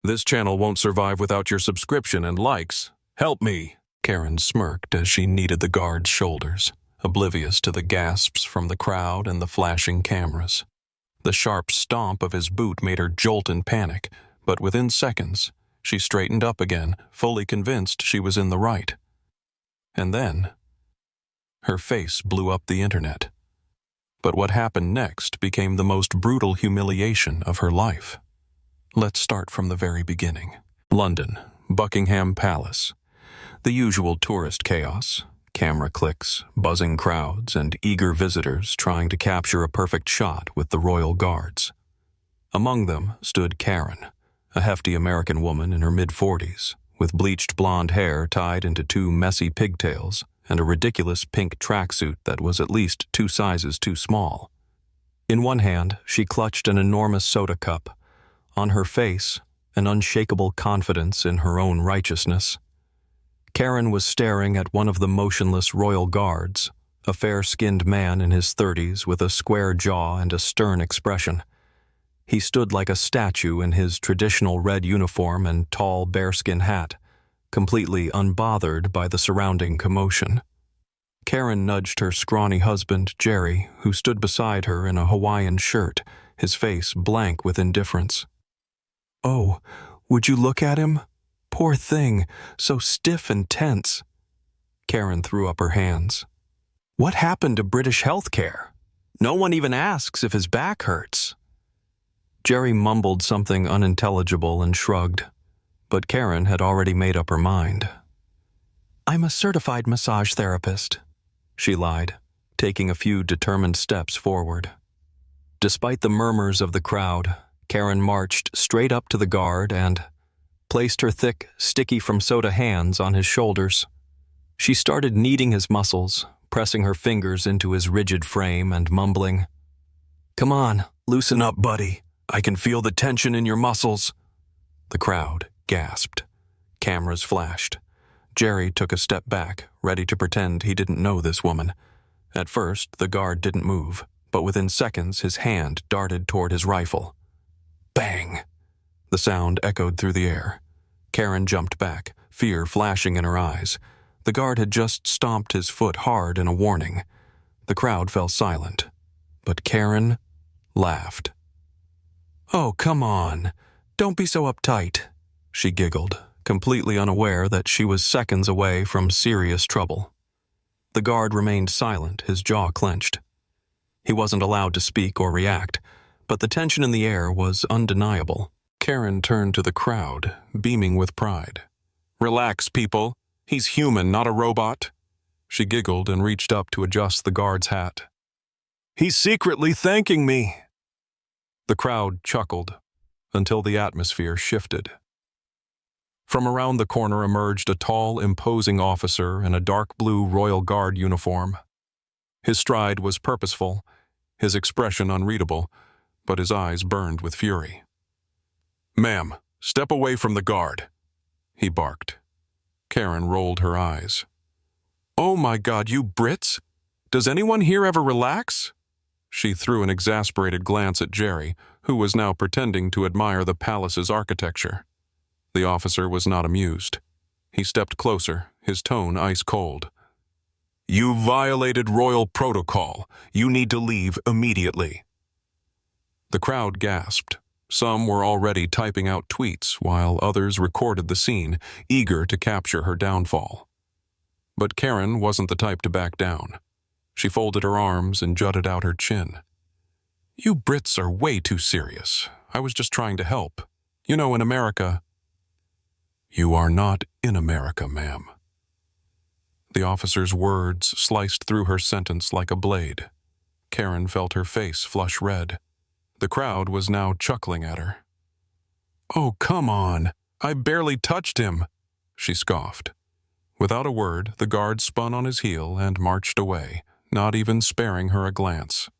This channel won't survive without your subscription and likes. Help me. Karen smirked as she kneaded the guard's shoulders, oblivious to the gasps from the crowd and the flashing cameras. The sharp stomp of his boot made her jolt in panic, but within seconds, she straightened up again, fully convinced she was in the right. And then, her face blew up the internet. But what happened next became the most brutal humiliation of her life. Let's start from the very beginning. London, Buckingham Palace. The usual tourist chaos, camera clicks, buzzing crowds, and eager visitors trying to capture a perfect shot with the royal guards. Among them stood Karen, a hefty American woman in her mid-40s, with bleached blonde hair tied into two messy pigtails and a ridiculous pink tracksuit that was at least 2 sizes too small. In one hand, she clutched an enormous soda cup. On her face, an unshakable confidence in her own righteousness. Karen was staring at one of the motionless royal guards, a fair-skinned man in his 30s with a square jaw and a stern expression. He stood like a statue in his traditional red uniform and tall bearskin hat, completely unbothered by the surrounding commotion. Karen nudged her scrawny husband, Jerry, who stood beside her in a Hawaiian shirt, his face blank with indifference. "Oh, would you look at him? Poor thing, so stiff and tense." Karen threw up her hands. "What happened to British healthcare? No one even asks if his back hurts." Jerry mumbled something unintelligible and shrugged, but Karen had already made up her mind. "I'm a certified massage therapist," she lied, taking a few determined steps forward. Despite the murmurs of the crowd, Karen marched straight up to the guard and placed her thick, sticky-from-soda hands on his shoulders. She started kneading his muscles, pressing her fingers into his rigid frame and mumbling, "Come on, loosen up, buddy. I can feel the tension in your muscles." The crowd gasped. Cameras flashed. Jerry took a step back, ready to pretend he didn't know this woman. At first, the guard didn't move, but within seconds his hand darted toward his rifle. Bang! The sound echoed through the air. Karen jumped back, fear flashing in her eyes. The guard had just stomped his foot hard in a warning. The crowd fell silent, but Karen laughed. "Oh, come on. Don't be so uptight," she giggled, completely unaware that she was seconds away from serious trouble. The guard remained silent, his jaw clenched. He wasn't allowed to speak or react, but the tension in the air was undeniable. Karen turned to the crowd, beaming with pride. "Relax, people. He's human, not a robot." She giggled and reached up to adjust the guard's hat. "He's secretly thanking me." The crowd chuckled, until the atmosphere shifted. From around the corner emerged a tall, imposing officer in a dark blue Royal Guard uniform. His stride was purposeful, his expression unreadable, but his eyes burned with fury. "Ma'am, step away from the guard," he barked. Karen rolled her eyes. "Oh my God, you Brits! Does anyone here ever relax?" She threw an exasperated glance at Jerry, who was now pretending to admire the palace's architecture. The officer was not amused. He stepped closer, his tone ice cold. "You violated royal protocol. You need to leave immediately." The crowd gasped. Some were already typing out tweets, while others recorded the scene, eager to capture her downfall. But Karen wasn't the type to back down. She folded her arms and jutted out her chin. "You Brits are way too serious. I was just trying to help. You know, in America—" "You are not in America, ma'am." The officer's words sliced through her sentence like a blade. Karen felt her face flush red. The crowd was now chuckling at her. "Oh, come on. I barely touched him," she scoffed. Without a word, the guard spun on his heel and marched away, not even sparing her a glance.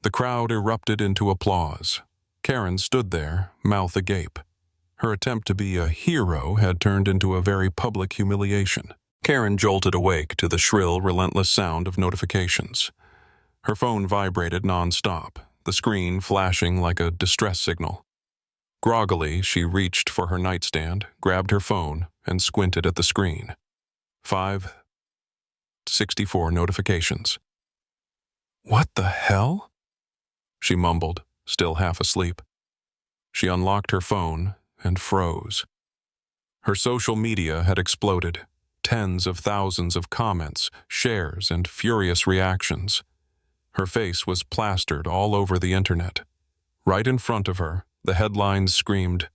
The crowd erupted into applause. Karen stood there, mouth agape. Her attempt to be a hero had turned into a very public humiliation. Karen jolted awake to the shrill, relentless sound of notifications. Her phone vibrated non-stop, the screen flashing like a distress signal. Groggily, she reached for her nightstand, grabbed her phone, and squinted at the screen. 564 notifications. What the hell? She mumbled, still half asleep. She unlocked her phone and froze. Her social media had exploded. Tens of thousands of comments, shares, and furious reactions. Her face was plastered all over the internet. Right in front of her, the headlines screamed,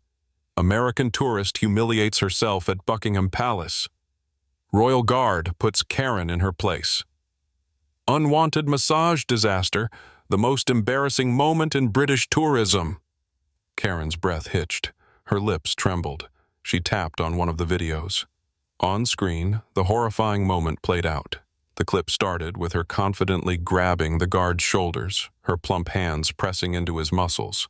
"American tourist humiliates herself at Buckingham Palace. Royal Guard puts Karen in her place. Unwanted massage disaster, the most embarrassing moment in British tourism." Karen's breath hitched. Her lips trembled. She tapped on one of the videos. On screen, the horrifying moment played out. The clip started with her confidently grabbing the guard's shoulders, her plump hands pressing into his muscles.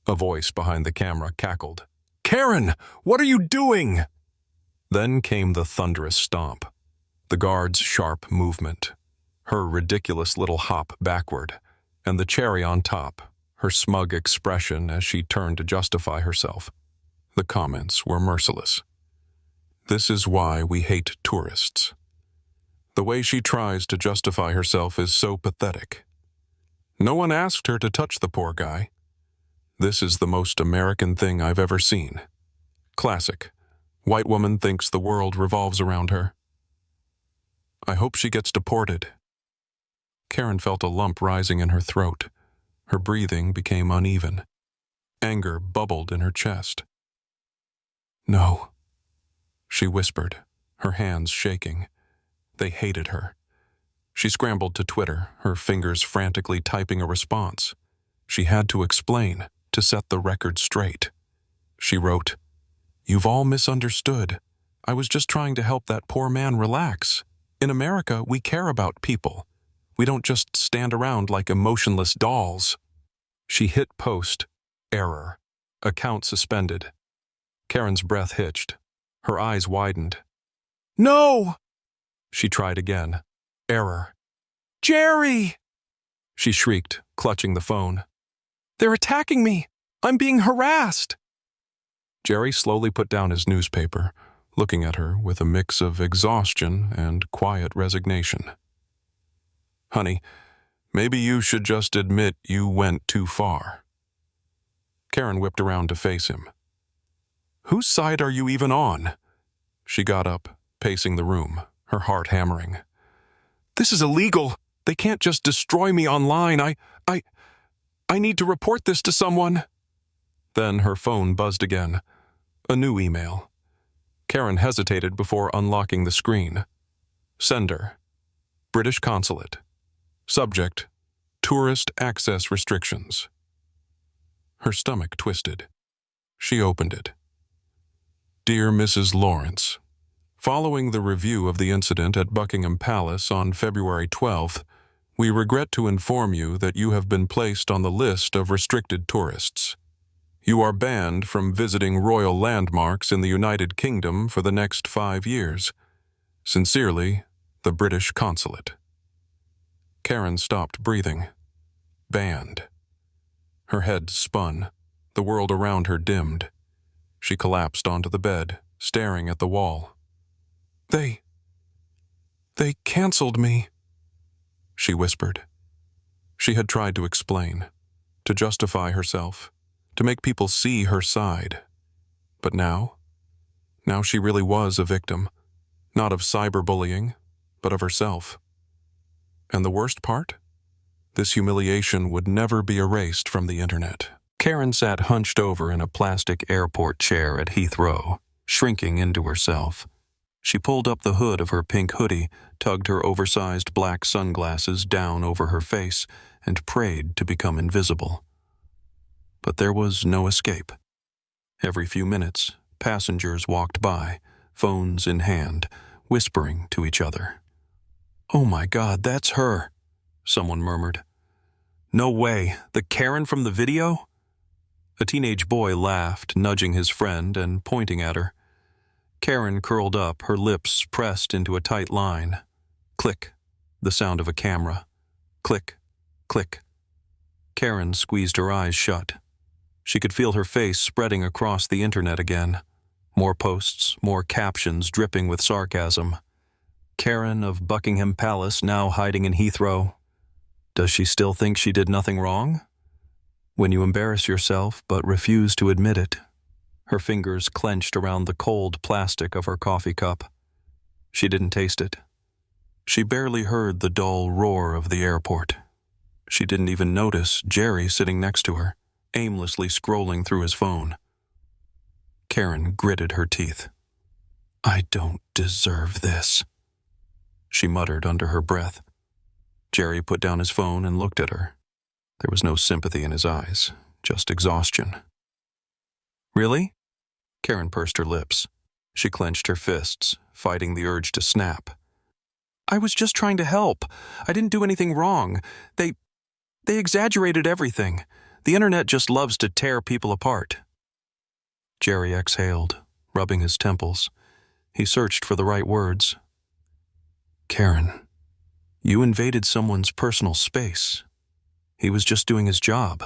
A voice behind the camera cackled, "Karen, what are you doing?" Then came the thunderous stomp, the guard's sharp movement, her ridiculous little hop backward, and the cherry on top, her smug expression as she turned to justify herself. The comments were merciless. This is why we hate tourists. The way she tries to justify herself is so pathetic. No one asked her to touch the poor guy. This is the most American thing I've ever seen. Classic. White woman thinks the world revolves around her. I hope she gets deported. Karen felt a lump rising in her throat. Her breathing became uneven. Anger bubbled in her chest. No, she whispered, her hands shaking. They hated her. She scrambled to Twitter, her fingers frantically typing a response. She had to explain, to set the record straight. She wrote, "You've all misunderstood. I was just trying to help that poor man relax. In America, we care about people. We don't just stand around like emotionless dolls." She hit post. Error. Account suspended. Karen's breath hitched. Her eyes widened. "No!" She tried again. Error. "Jerry!" She shrieked, clutching the phone. "They're attacking me! I'm being harassed!" Jerry slowly put down his newspaper, looking at her with a mix of exhaustion and quiet resignation. "Honey, maybe you should just admit you went too far." Karen whipped around to face him. "Whose side are you even on?" She got up, pacing the room, her heart hammering. "This is illegal. They can't just destroy me online. I need to report this to someone." Then her phone buzzed again. A new email. Karen hesitated before unlocking the screen. Sender: British Consulate. Subject: Tourist access restrictions. Her stomach twisted. She opened it. Dear Mrs. Lawrence, following the review of the incident at Buckingham Palace on February 12th, we regret to inform you that you have been placed on the list of restricted tourists. You are banned from visiting royal landmarks in the United Kingdom for the next 5 years. Sincerely, the British Consulate. Karen stopped breathing. Banned. Her head spun. The world around her dimmed. She collapsed onto the bed, staring at the wall. They canceled me," she whispered. She had tried to explain, to justify herself, to make people see her side. But now she really was a victim, not of cyberbullying, but of herself. And the worst part? This humiliation would never be erased from the internet. Karen sat hunched over in a plastic airport chair at Heathrow, shrinking into herself. She pulled up the hood of her pink hoodie, tugged her oversized black sunglasses down over her face, and prayed to become invisible. But there was no escape. Every few minutes, passengers walked by, phones in hand, whispering to each other. "Oh my God, that's her," someone murmured. "No way, the Karen from the video?" A teenage boy laughed, nudging his friend and pointing at her. Karen curled up, her lips pressed into a tight line. Click, the sound of a camera. Click, click. Karen squeezed her eyes shut. She could feel her face spreading across the internet again. More posts, more captions dripping with sarcasm. Karen of Buckingham Palace now hiding in Heathrow. Does she still think she did nothing wrong? When you embarrass yourself but refuse to admit it. Her fingers clenched around the cold plastic of her coffee cup. She didn't taste it. She barely heard the dull roar of the airport. She didn't even notice Jerry sitting next to her, aimlessly scrolling through his phone. Karen gritted her teeth. I don't deserve this, she muttered under her breath. Jerry put down his phone and looked at her. There was no sympathy in his eyes, just exhaustion. Really? Karen pursed her lips. She clenched her fists, fighting the urge to snap. I was just trying to help. I didn't do anything wrong. They exaggerated everything. The internet just loves to tear people apart. Jerry exhaled, rubbing his temples. He searched for the right words. Karen, you invaded someone's personal space. He was just doing his job.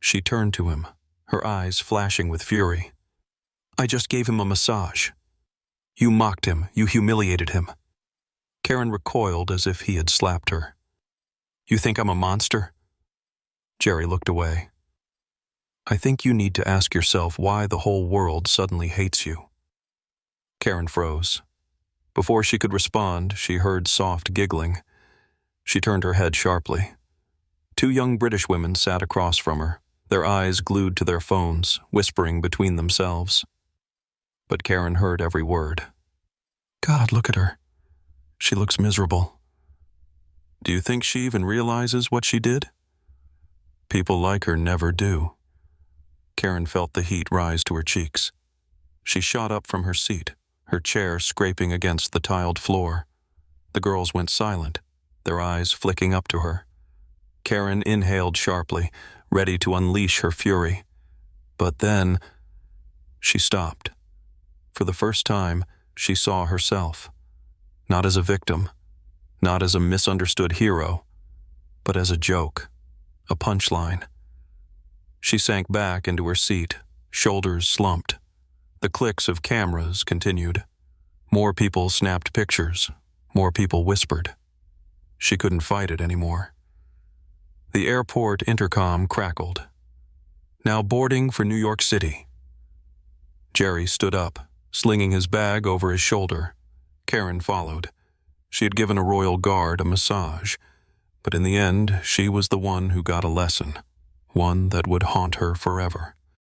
She turned to him, her eyes flashing with fury. I just gave him a massage. You mocked him. You humiliated him. Karen recoiled as if he had slapped her. You think I'm a monster? Jerry looked away. I think you need to ask yourself why the whole world suddenly hates you. Karen froze. Before she could respond, she heard soft giggling. She turned her head sharply. Two young British women sat across from her, their eyes glued to their phones, whispering between themselves. But Karen heard every word. God, look at her. She looks miserable. Do you think she even realizes what she did? People like her never do. Karen felt the heat rise to her cheeks. She shot up from her seat, her chair scraping against the tiled floor. The girls went silent, their eyes flicking up to her. Karen inhaled sharply, ready to unleash her fury. But then, she stopped. For the first time, she saw herself. Not as a victim, not as a misunderstood hero, but as a joke, a punchline. She sank back into her seat, shoulders slumped. The clicks of cameras continued. More people snapped pictures. More people whispered. She couldn't fight it anymore. The airport intercom crackled. Now boarding for New York City. Jerry stood up, slinging his bag over his shoulder. Karen followed. She had given a royal guard a massage, but in the end, she was the one who got a lesson, one that would haunt her forever.